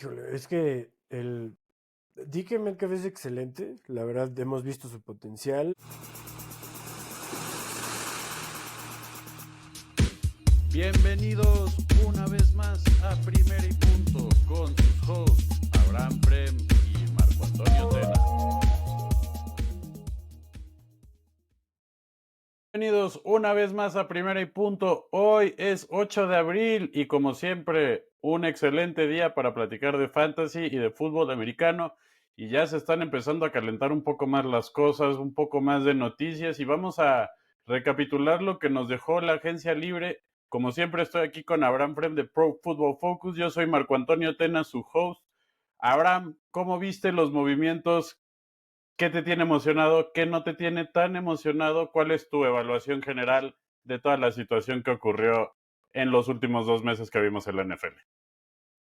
Híjole, es que el DK Metcalf es excelente, la verdad hemos visto su potencial. Bienvenidos una vez más a Primera y Punto con sus hosts Abraham Prem y Marco Antonio Tena. Bienvenidos una vez más a Primera y Punto. Hoy es 8 de abril y como siempre un excelente día para platicar de fantasy y de fútbol americano. Y ya se están empezando a calentar un poco más las cosas, un poco más de noticias y vamos a recapitular lo que nos dejó la agencia libre. Como siempre estoy aquí con Abraham Frem de Pro Football Focus. Yo soy Marco Antonio Tena, su host. Abraham, ¿cómo viste los movimientos? ¿Qué te tiene emocionado? ¿Qué no te tiene tan emocionado? ¿Cuál es tu evaluación general de toda la situación que ocurrió en los últimos 2 meses que vimos en la NFL?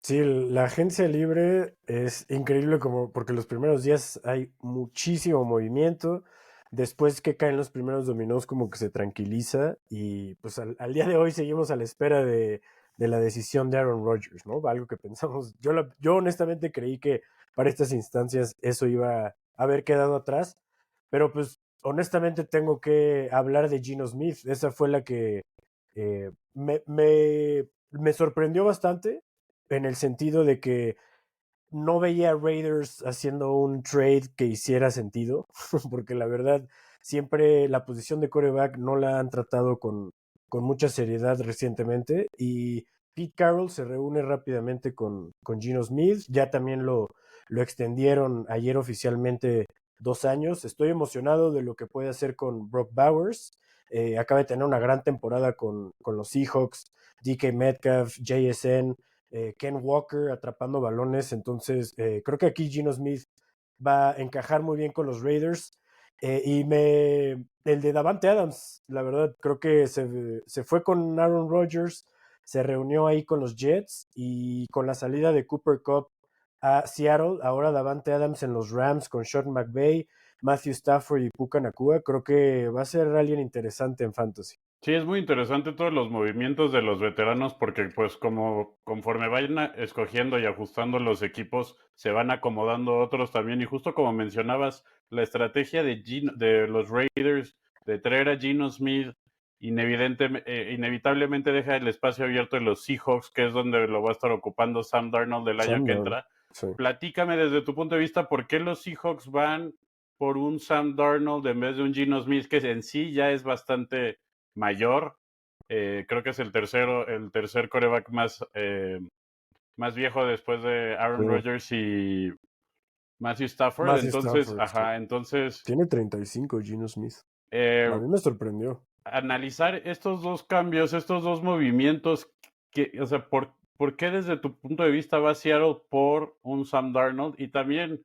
Sí, la agencia libre es increíble como porque los primeros días hay muchísimo movimiento. Después que caen los primeros dominós como que se tranquiliza y pues al día de hoy seguimos a la espera de la decisión de Aaron Rodgers, ¿no? Algo que pensamos, yo honestamente creí que para estas instancias eso iba a haber quedado atrás, pero pues honestamente tengo que hablar de Geno Smith. Esa fue la que me sorprendió bastante en el sentido de que no veía a Raiders haciendo un trade que hiciera sentido, porque la verdad siempre la posición de quarterback no la han tratado con mucha seriedad recientemente y Pete Carroll se reúne rápidamente con Geno Smith, ya también lo extendieron ayer oficialmente 2 años. Estoy emocionado de lo que puede hacer con Brock Bowers. Acaba de tener una gran temporada con los Seahawks, DK Metcalf, JSN, Ken Walker atrapando balones. Entonces, creo que aquí Geno Smith va a encajar muy bien con los Raiders. El de Davante Adams, la verdad, creo que se fue con Aaron Rodgers, se reunió ahí con los Jets y con la salida de Cooper Kupp a Seattle, ahora Davante Adams en los Rams con Sean McVay, Matthew Stafford y Puka Nacua, creo que va a ser alguien interesante en fantasy. Sí, es muy interesante todos los movimientos de los veteranos porque pues como conforme vayan escogiendo y ajustando los equipos, se van acomodando otros también. Y justo como mencionabas, la estrategia de los Raiders de traer a Geno Smith inevitablemente deja el espacio abierto en los Seahawks, que es donde lo va a estar ocupando Sam Darnold el año Sam que Darnold, entra. sí. Platícame desde tu punto de vista, ¿por qué los Seahawks van por un Sam Darnold en vez de un Geno Smith que en sí ya es bastante mayor? Creo que es el tercer coreback más viejo después de Aaron Sí. Rodgers y Matthew Stafford. Matthew Entonces, Stafford, sí. ajá, entonces Tiene 35 Geno Smith. A eh, mí me sorprendió. analizar estos dos cambios, estos dos movimientos, o sea, ¿por qué desde tu punto de vista va Seattle por un Sam Darnold? Y también,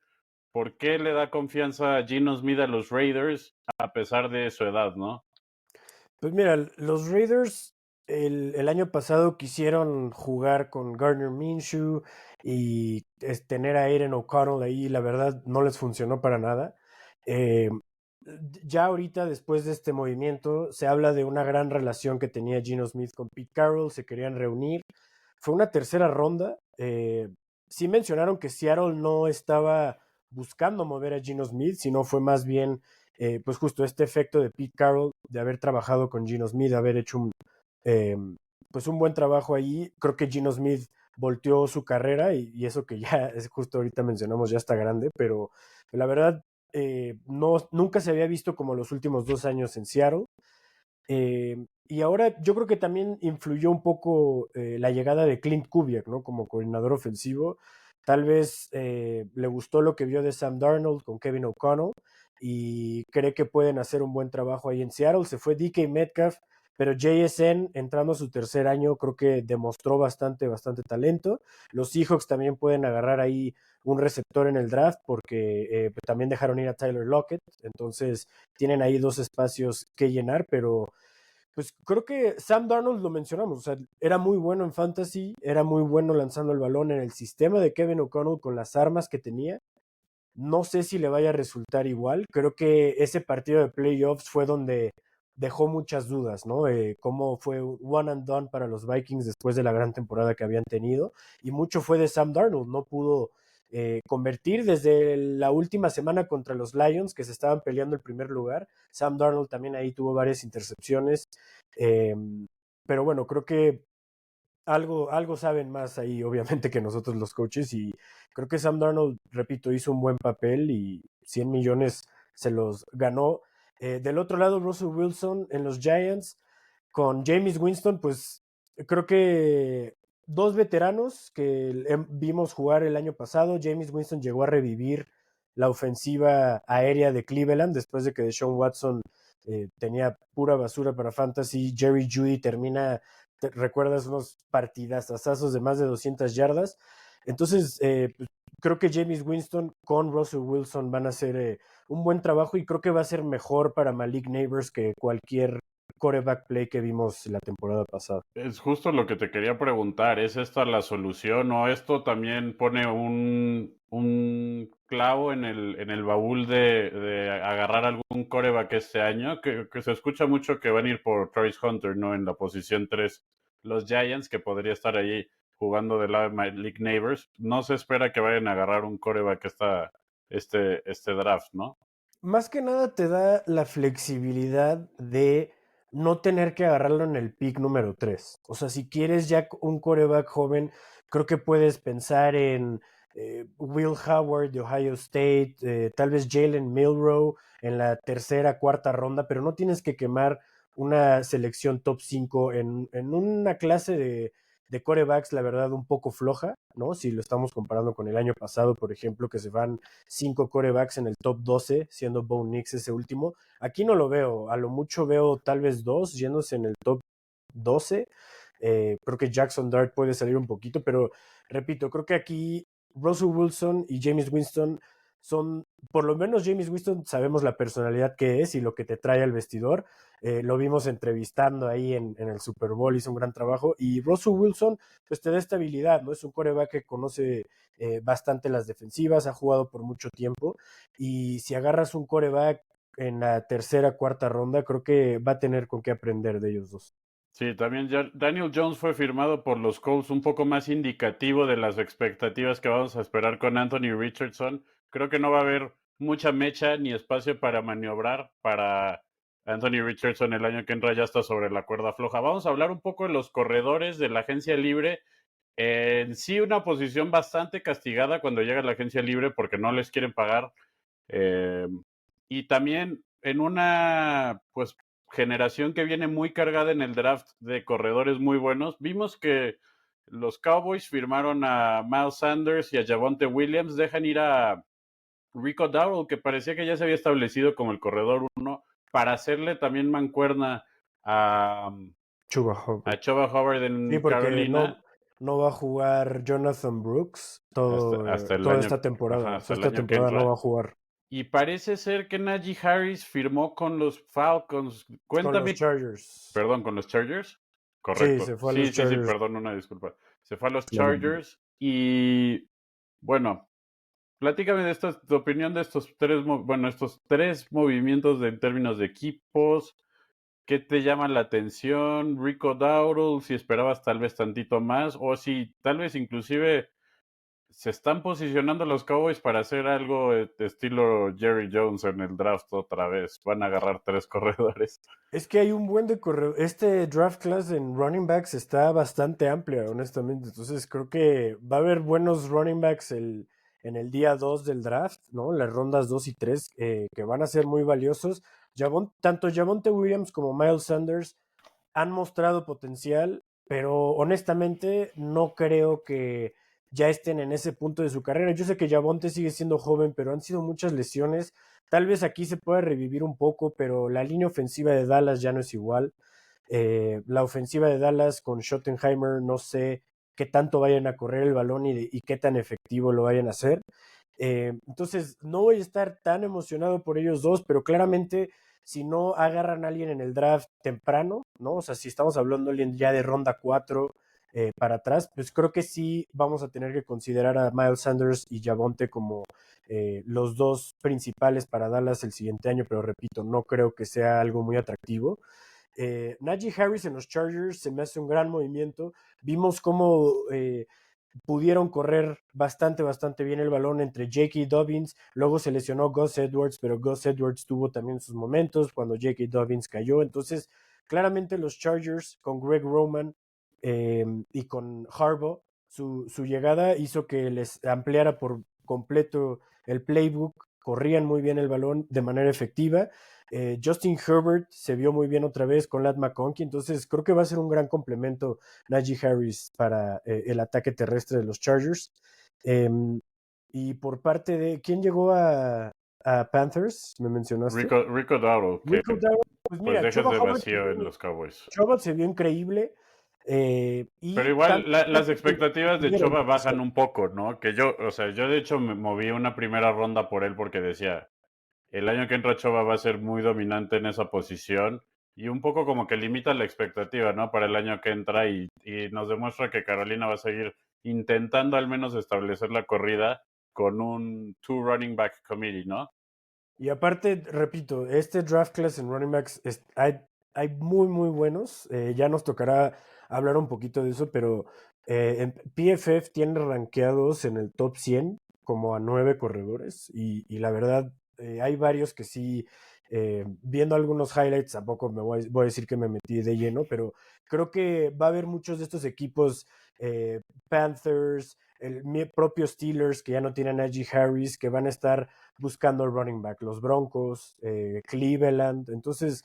¿por qué le da confianza a Geno Smith a los Raiders a pesar de su edad, no? Pues mira, los Raiders el año pasado quisieron jugar con Gardner Minshew y tener a Aiden O'Connell ahí, la verdad no les funcionó para nada. Eh, ya ahorita, después de este movimiento, se habla de una gran relación que tenía Geno Smith con Pete Carroll, se querían reunir. Fue una tercera ronda. Sí mencionaron que Seattle no estaba buscando mover a Geno Smith, sino fue más bien pues justo este efecto de Pete Carroll, de haber trabajado con Geno Smith, de haber hecho eh, pues un buen trabajo ahí. Creo que Geno Smith volteó su carrera y eso que ya es justo ahorita mencionamos, ya está grande, pero la verdad no, nunca se había visto como los últimos 2 años en Seattle. Y ahora yo creo que también influyó un poco la llegada de Clint Kubiak, ¿no? Como coordinador ofensivo. Tal vez le gustó lo que vio de Sam Darnold con Kevin O'Connell y cree que pueden hacer un buen trabajo ahí en Seattle. Se fue DK Metcalf, pero JSN entrando a su tercer año creo que demostró bastante talento. Los Seahawks también pueden agarrar ahí un receptor en el draft porque también dejaron ir a Tyler Lockett. Entonces tienen ahí dos espacios que llenar, pero pues creo que Sam Darnold lo mencionamos, o sea, era muy bueno en fantasy, era muy bueno lanzando el balón en el sistema de Kevin O'Connell con las armas que tenía. No sé si le vaya a resultar igual. Creo que ese partido de playoffs fue donde dejó muchas dudas, ¿no? Cómo fue un one and done para los Vikings después de la gran temporada que habían tenido, y mucho fue de Sam Darnold, no pudo convertir desde la última semana contra los Lions, que se estaban peleando el primer lugar. Sam Darnold también ahí tuvo varias intercepciones, eh, pero bueno, creo que algo saben más ahí, obviamente, que nosotros los coaches, y creo que Sam Darnold, repito, hizo un buen papel y 100 millones se los ganó. Del otro lado, Russell Wilson en los Giants con Jameis Winston, pues creo que dos veteranos que vimos jugar el año pasado. Jameis Winston llegó a revivir la ofensiva aérea de Cleveland después de que Deshaun Watson tenía pura basura para fantasy. Jerry Jeudy termina, recuerdas, unos partidazazos de más de 200 yardas. Entonces, pues, creo que Jameis Winston con Russell Wilson van a hacer un buen trabajo, y creo que va a ser mejor para Malik Neighbors que cualquier quarterback play que vimos la temporada pasada. Es justo lo que te quería preguntar. ¿Es esta la solución o esto también pone un clavo en el baúl de agarrar algún coreback este año? Que se escucha mucho que van a ir por Travis Hunter, ¿no? En la posición 3 los Giants, que podría estar allí jugando del lado de Malik Neighbors. No se espera que vayan a agarrar un coreback este draft, ¿no? Más que nada te da la flexibilidad de no tener que agarrarlo en el pick número 3. O sea, si quieres ya un quarterback joven, creo que puedes pensar en Will Howard de Ohio State, tal vez Jalen Milroe en la tercera, cuarta ronda, pero no tienes que quemar una selección top 5 en una clase de quarterbacks, la verdad, un poco floja, ¿no? Si lo estamos comparando con el año pasado, por ejemplo, que se van 5 quarterbacks en el top 12, siendo Bo Nix ese último. Aquí no lo veo, a lo mucho veo tal vez 2 yéndose en el top 12. Creo que Jackson Dart puede salir un poquito, pero repito, creo que aquí Russell Wilson y Jameis Winston son, por lo menos Jameis Winston sabemos la personalidad que es y lo que te trae al vestidor. Lo vimos entrevistando ahí en el Super Bowl, hizo un gran trabajo. Y Russell Wilson, pues te da estabilidad, ¿no? Es un quarterback que conoce bastante las defensivas, ha jugado por mucho tiempo. Y si agarras un quarterback en la tercera, cuarta ronda, creo que va a tener con qué aprender de ellos dos. Sí, también ya Daniel Jones fue firmado por los Colts, un poco más indicativo de las expectativas que vamos a esperar con Anthony Richardson. Creo que no va a haber mucha mecha ni espacio para maniobrar para Anthony Richardson el año que entra, ya está sobre la cuerda floja. Vamos a hablar un poco de los corredores de la agencia libre. En sí, una posición bastante castigada cuando llega la agencia libre porque no les quieren pagar. Eh, y también en una, pues, generación que viene muy cargada en el draft de corredores muy buenos. Vimos que los Cowboys firmaron a Miles Sanders y a Javonte Williams, dejan ir a Rico Dowdle, que parecía que ya se había establecido como el corredor 1, para hacerle también mancuerna a, Chuba a Hubbard. Chuba Hubbard Sí, en porque Carolina no va a jugar Jonathan Brooks hasta el toda año, esta temporada. ajá, O sea, hasta el esta año que temporada no entra. va a jugar Y parece ser que Najee Harris firmó con los Falcons. con los Cuéntame. Chargers. Perdón, con los Chargers. Sí, Correcto. se fue a Sí, los sí, sí, Chargers. perdón, una disculpa. Se fue a los No, no, no. Chargers y bueno, platícame de tu opinión de estos estos tres movimientos en términos de equipos. ¿Qué te llama la atención? Rico Dowdle, si esperabas tal vez tantito más o si tal vez inclusive se están posicionando los Cowboys para hacer algo de estilo Jerry Jones en el draft otra vez. Van a agarrar tres corredores. Es que hay un buen de correo. Este draft class en running backs está bastante amplia, honestamente. Entonces creo que va a haber buenos running backs en el día 2 del draft, ¿no? Las rondas 2 y 3 que van a ser muy valiosos. Tanto Javonte Williams como Miles Sanders han mostrado potencial, pero honestamente no creo que ya estén en ese punto de su carrera. Yo sé que Javonte sigue siendo joven, pero han sido muchas lesiones. Tal vez aquí se pueda revivir un poco, pero la línea ofensiva de Dallas ya no es igual. La ofensiva de Dallas con Schottenheimer, no sé qué tanto vayan a correr el balón y qué tan efectivo lo vayan a hacer. Entonces, no voy a estar tan emocionado por ellos dos, pero claramente si no agarran a alguien en el draft temprano, ¿no? O sea, si estamos hablando de alguien ya de ronda 4, para atrás, pues creo que sí vamos a tener que considerar a Miles Sanders y Javonte como los dos principales para Dallas el siguiente año, pero repito, no creo que sea algo muy atractivo. Najee Harris en los Chargers se me hace un gran movimiento. Vimos cómo pudieron correr bastante bien el balón entre J.K. Dobbins, luego se lesionó Gus Edwards, pero Gus Edwards tuvo también sus momentos cuando J.K. Dobbins cayó, entonces claramente los Chargers con Greg Roman y con Harbaugh, su llegada hizo que les ampliara por completo el playbook, corrían muy bien el balón de manera efectiva. Justin Herbert se vio muy bien otra vez con Lat McConkey, entonces creo que va a ser un gran complemento Najee Harris para el ataque terrestre de los Chargers. Eh, y por parte de, ¿quién llegó a Panthers? ¿Me mencionaste? Rico Dowdle, que Rico Dowdle. Pues pues mira, deja ese vacío en los Cowboys. Chuba se vio increíble Pero y igual también las expectativas de pudieron Choba crecer. bajan un poco, ¿no? Que yo, o sea, yo de hecho me moví una primera ronda por él porque decía, el año que entra Choba va a ser muy dominante en esa posición y un poco como que limita la expectativa, ¿no? Para el año que entra y nos demuestra que Carolina va a seguir intentando al menos establecer la corrida con un two running back committee, ¿no? Y aparte, repito, este draft class en running backs hay muy buenos. Ya nos tocará hablar un poquito de eso, pero en PFF tiene rankeados en el top 100 como a 9 corredores. Y la verdad, hay varios que sí, viendo algunos highlights, tampoco voy a decir que me metí de lleno, pero creo que va a haber muchos de estos equipos, Panthers, mi propio Steelers, que ya no tienen a Najee Harris, que van a estar buscando el running back, los Broncos, Cleveland. Entonces,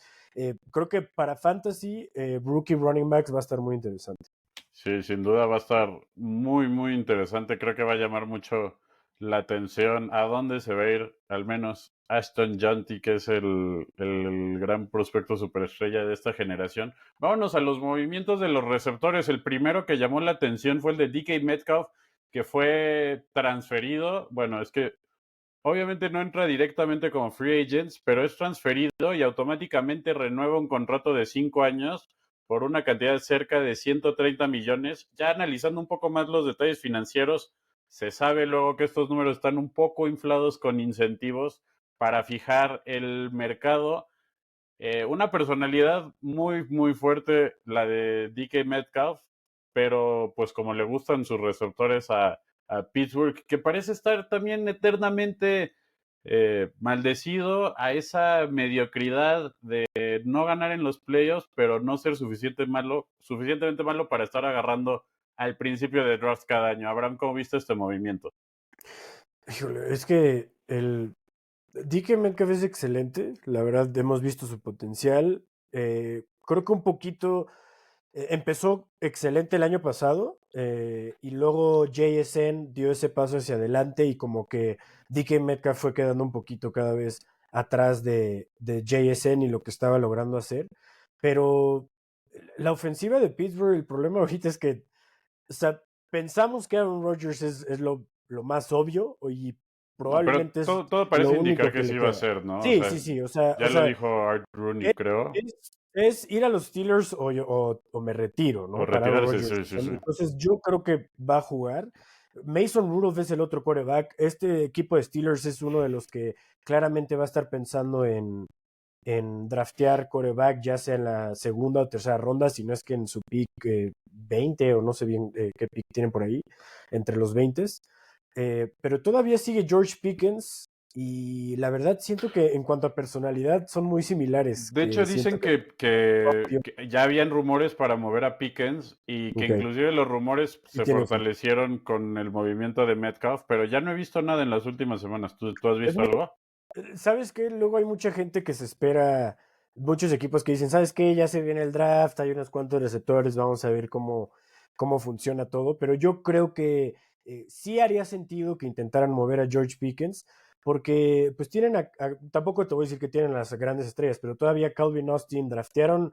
creo que para Fantasy, rookie running backs va a estar muy interesante. Sí, sin duda va a estar muy interesante. Creo que va a llamar mucho la atención a dónde se va a ir, al menos Ashton Janty, que es el gran prospecto superestrella de esta generación. Vámonos a los movimientos de los receptores. El primero que llamó la atención fue el de DK Metcalf, que fue transferido. Bueno, es que obviamente no entra directamente como free agents, pero es transferido y automáticamente renueva un contrato de 5 años por una cantidad de cerca de 130 millones. Ya analizando un poco más los detalles financieros, se sabe luego que estos números están un poco inflados con incentivos para fijar el mercado. Una personalidad muy fuerte, la de DK Metcalf, pero pues como le gustan sus receptores a Pittsburgh, que parece estar también eternamente maldecido a esa mediocridad de no ganar en los playoffs, pero no ser suficientemente malo para estar agarrando al principio de draft cada año. Abraham, ¿cómo viste este movimiento? Híjole, es que el DK Metcalf es excelente, la verdad hemos visto su potencial. Creo que un poquito empezó excelente el año pasado y luego JSN dio ese paso hacia adelante y como que DK Metcalf fue quedando un poquito cada vez atrás de JSN y lo que estaba logrando hacer. Pero la ofensiva de Pittsburgh, el problema ahorita es que, o sea, pensamos que Aaron Rodgers es lo más obvio y Pero probablemente es todo lo parece indicar único que que sí le iba a queda. ser, ¿no? O Sí, sea, sí, sí, ya lo dijo Art Rooney, es, creo. es ir a los Steelers o me retiro, O ¿no? Para Aaron retirarse, Rodgers. sí. Entonces yo creo que va a jugar. Mason Rudolph es el otro quarterback. Este equipo de Steelers es uno de los que claramente va a estar pensando en draftear quarterback, ya sea en la segunda o tercera ronda, si no es que en su pick 20 o no sé bien qué pick tienen por ahí, entre los 20. Pero todavía sigue George Pickens y la verdad siento que en cuanto a personalidad son muy similares, De hecho, que siento dicen que... que ya habían rumores para mover a Pickens y que Ok, inclusive los rumores y se tiene sentido. fortalecieron con el movimiento de Metcalf, pero ya no he visto nada en las últimas semanas. ¿Tú has Es visto muy algo? ¿Sabes qué? Luego hay mucha gente que se espera, muchos equipos que dicen, ¿sabes qué? Ya se viene el draft, hay unos cuantos receptores, vamos a ver cómo funciona todo, pero yo creo que sí haría sentido que intentaran mover a George Pickens, porque pues tienen, tampoco te voy a decir que tienen las grandes estrellas, pero todavía Calvin Austin draftearon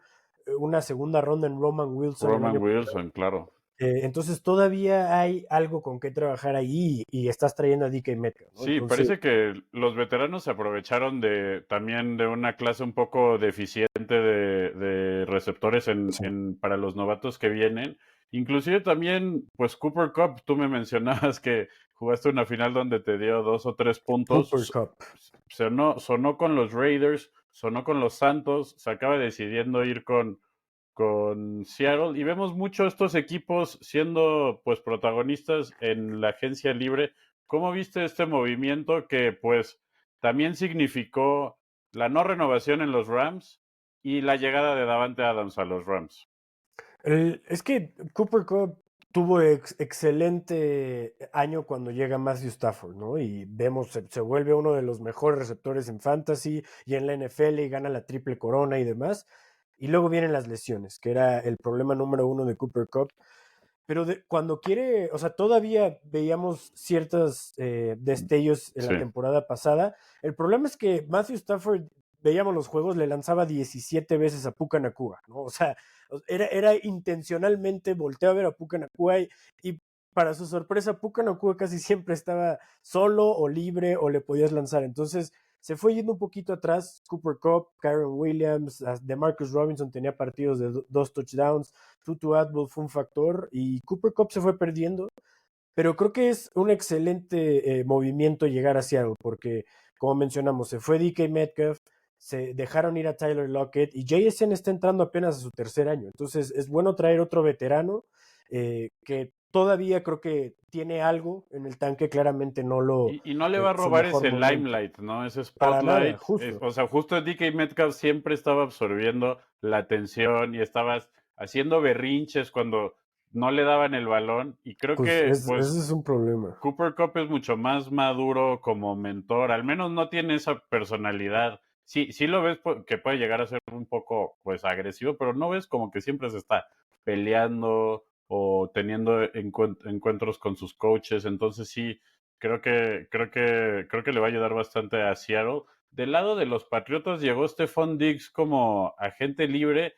una segunda ronda en Roman Wilson el Roman año pasado. Wilson, claro. Entonces todavía hay algo con qué trabajar ahí y estás trayendo a DK Metcalf, ¿no? Sí, Entonces, parece que los veteranos se aprovecharon también de una clase un poco deficiente de receptores sí. para los novatos que vienen Inclusive también, pues Cooper Cup, tú me mencionabas que jugaste una final donde te dio 2 o 3 puntos. Cooper Cup. Sonó con los Raiders, sonó con los Santos, se acaba decidiendo ir con Seattle y vemos mucho estos equipos siendo pues protagonistas en la agencia libre. ¿Cómo viste este movimiento que pues también significó la no renovación en los Rams y la llegada de Davante Adams a los Rams? Es que Cooper Cup tuvo excelente año cuando llega Matthew Stafford, ¿no? Y vemos, se vuelve uno de los mejores receptores en fantasy y en la NFL y gana la triple corona y demás. Y luego vienen las lesiones, que era el problema número uno de Cooper Cup. Pero cuando quiere, o sea, todavía veíamos ciertos destellos en Sí. la temporada pasada. El problema es que Matthew Stafford, veíamos los juegos, le lanzaba 17 veces a Puka Nacua, ¿no? O sea, era intencionalmente volteó a ver a Puka Nacua y para su sorpresa, Puka Nacua casi siempre estaba solo o libre o le podías lanzar. Entonces, se fue yendo un poquito atrás. Cooper Cup, Kyron Williams, DeMarcus Robinson tenía partidos de 2 touchdowns. Tutu Atwell fue un factor y Cooper Cup se fue perdiendo, pero creo que es un excelente movimiento llegar a Seattle porque, como mencionamos, se fue DK Metcalf, se dejaron ir a Tyler Lockett y JSN está entrando apenas a su tercer año. Entonces es bueno traer otro veterano que todavía creo que tiene algo en el tanque, claramente no lo Y no le va a su robar mejor ese momento. limelight, ¿no? Ese Para nada, spotlight. justo. O sea, justo DK Metcalf siempre estaba absorbiendo la atención y estaba haciendo berrinches cuando no le daban el balón. Y creo que, Ese pues, es un problema. Cooper Cup es mucho más maduro como mentor. Al menos no tiene esa personalidad. Sí, sí lo ves que puede llegar a ser un poco, pues, agresivo, pero no ves como que siempre se está peleando o teniendo encuentros con sus coaches. Entonces sí, creo que le va a ayudar bastante a Seattle. Del lado de los Patriotas llegó Stephon Diggs como agente libre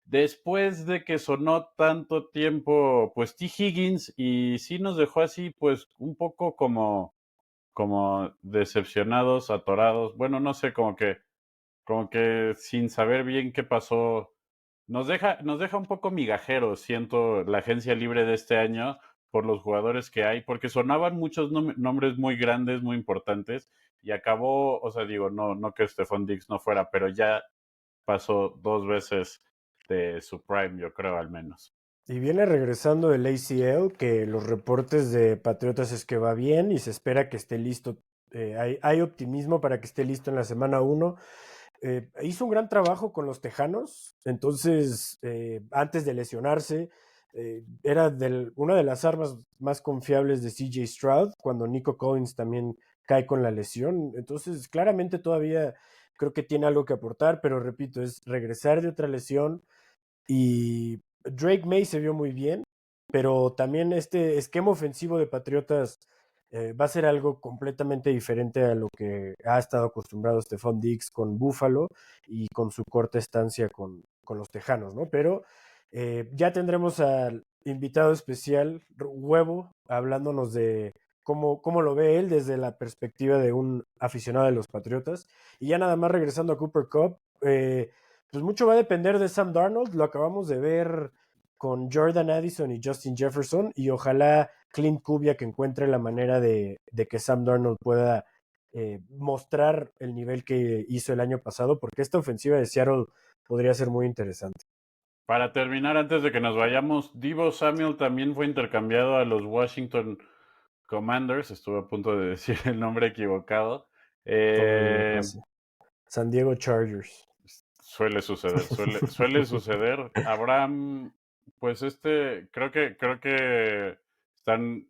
después de que sonó tanto tiempo, pues T. Higgins y sí nos dejó así, pues un poco como decepcionados, atorados. Bueno, no sé, como que sin saber bien qué pasó. Nos deja un poco migajeros, siento, la agencia libre de este año por los jugadores que hay, porque sonaban muchos nombres muy grandes, muy importantes, y acabó, o sea, digo, no que Stephon Diggs no fuera, pero ya pasó 2 veces de su prime, yo creo, al menos. Y viene regresando el ACL, que los reportes de Patriotas es que va bien y se espera que esté listo. Hay optimismo para que esté listo en la semana uno. Hizo un gran trabajo con los Tejanos, entonces antes de lesionarse, era una de las armas más confiables de CJ Stroud, cuando Nico Collins también cae con la lesión. Entonces, claramente todavía creo que tiene algo que aportar, pero repito, es regresar de otra lesión y Drake May se vio muy bien, pero también este esquema ofensivo de Patriotas va a ser algo completamente diferente a lo que ha estado acostumbrado Stephon Diggs con Buffalo y con su corta estancia con los Tejanos, ¿no? Pero ya tendremos al invitado especial, Huevo, hablándonos de cómo lo ve él desde la perspectiva de un aficionado de los Patriotas. Y ya nada más regresando a Cooper Cup, pues mucho va a depender de Sam Darnold. Lo acabamos de ver con Jordan Addison y Justin Jefferson. Y ojalá Clint Kubiak encuentre la manera de que Sam Darnold pueda mostrar el nivel que hizo el año pasado, porque esta ofensiva de Seattle podría ser muy interesante. Para terminar, antes de que nos vayamos, Deebo Samuel también fue intercambiado a los Washington Commanders. Estuve a punto de decir el nombre equivocado. Todavía no Eh, pasa. San Diego Chargers. Suele suceder, suele suceder. Abraham, pues creo que están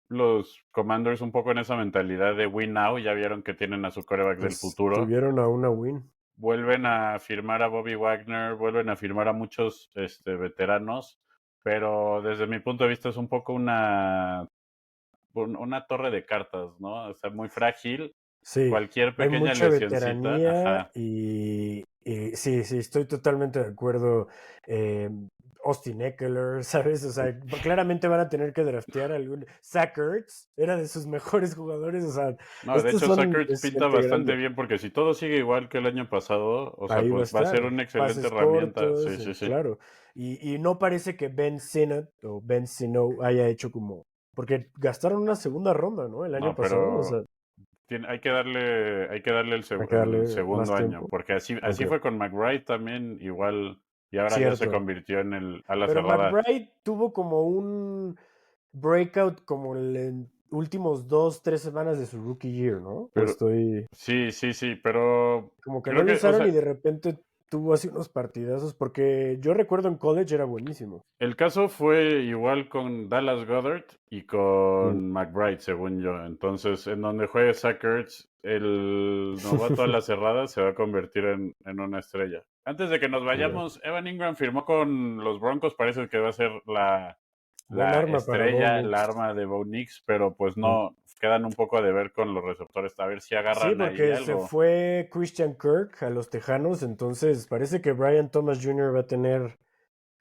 los Commanders un poco en esa mentalidad de win now. Ya vieron que tienen a su quarterback del Pues futuro. tuvieron a una win. Vuelven a firmar a Bobby Wagner, vuelven a firmar a muchos veteranos, pero desde mi punto de vista es un poco una torre de cartas, ¿no? O sea, muy frágil. Sí, Cualquier hay pequeña mucha lesioncita, veteranía ajá. y sí, sí, estoy totalmente de acuerdo. Eh, Austin Eckler, ¿sabes? O sea, claramente van a tener que draftear algún. Zach Ertz era de sus mejores jugadores, o sea, No, de estos hecho, son Sackers es pinta gente bastante grande. bien porque si todo sigue igual que el año pasado, o sea, Ahí va a pues va a ser estar. una excelente Pases herramienta. cortos, Sí, sí, sí. claro. Y no parece que Ben Sinnott o Ben Sino haya hecho como. Porque gastaron una segunda ronda, ¿no? El año No, pasado, o sea, pero hay que darle hay que el darle más segundo año, tiempo. porque así Ok, fue con McBride también, igual, y ahora ya se cierto. convirtió en el ala Pero cerrada. McBride tuvo como un breakout como en últimos 2, 3 semanas de su rookie year, ¿no? O Pero estoy. sí, sí, sí, pero Como que no creo lo que, o usaron y sea, de repente tuvo así unos partidazos, porque yo recuerdo en college era buenísimo. el caso fue igual con Dallas Goddard y Mm. con McBride, según yo. Entonces, en donde juegue Zach Ertz, el novato a la cerrada se va a convertir en una estrella. Antes de que nos Ya. vayamos, Evan Ingram firmó con los Broncos, parece que va a ser Buen la arma para Bo estrella, la Nix. arma de Bo Nix, pero pues Mm. no, quedan un poco de ver con los receptores, a ver si Sí, agarran ahí porque se algo. fue Christian Kirk a los Tejanos, entonces parece que Brian Thomas Jr. va a tener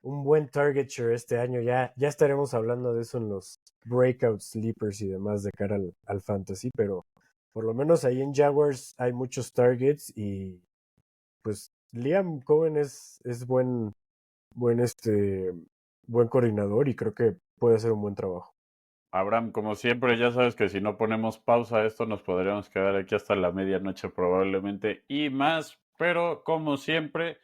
un buen target share este año. Ya estaremos hablando de eso en los breakout sleepers y demás de cara al fantasy, pero por lo menos ahí en Jaguars hay muchos targets y pues Liam Cohen es buen coordinador y creo que puede hacer un buen trabajo. Abraham, como siempre, ya sabes que si no ponemos pausa a esto, nos podríamos quedar aquí hasta la medianoche probablemente y más, pero como siempre,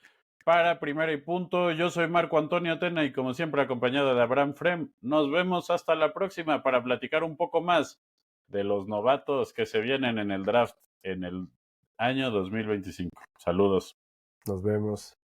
para primero y punto, yo soy Marco Antonio Tena y como siempre acompañado de Abraham Frem, nos vemos hasta la próxima para platicar un poco más de los novatos que se vienen en el draft en el año 2025. Saludos. Nos vemos.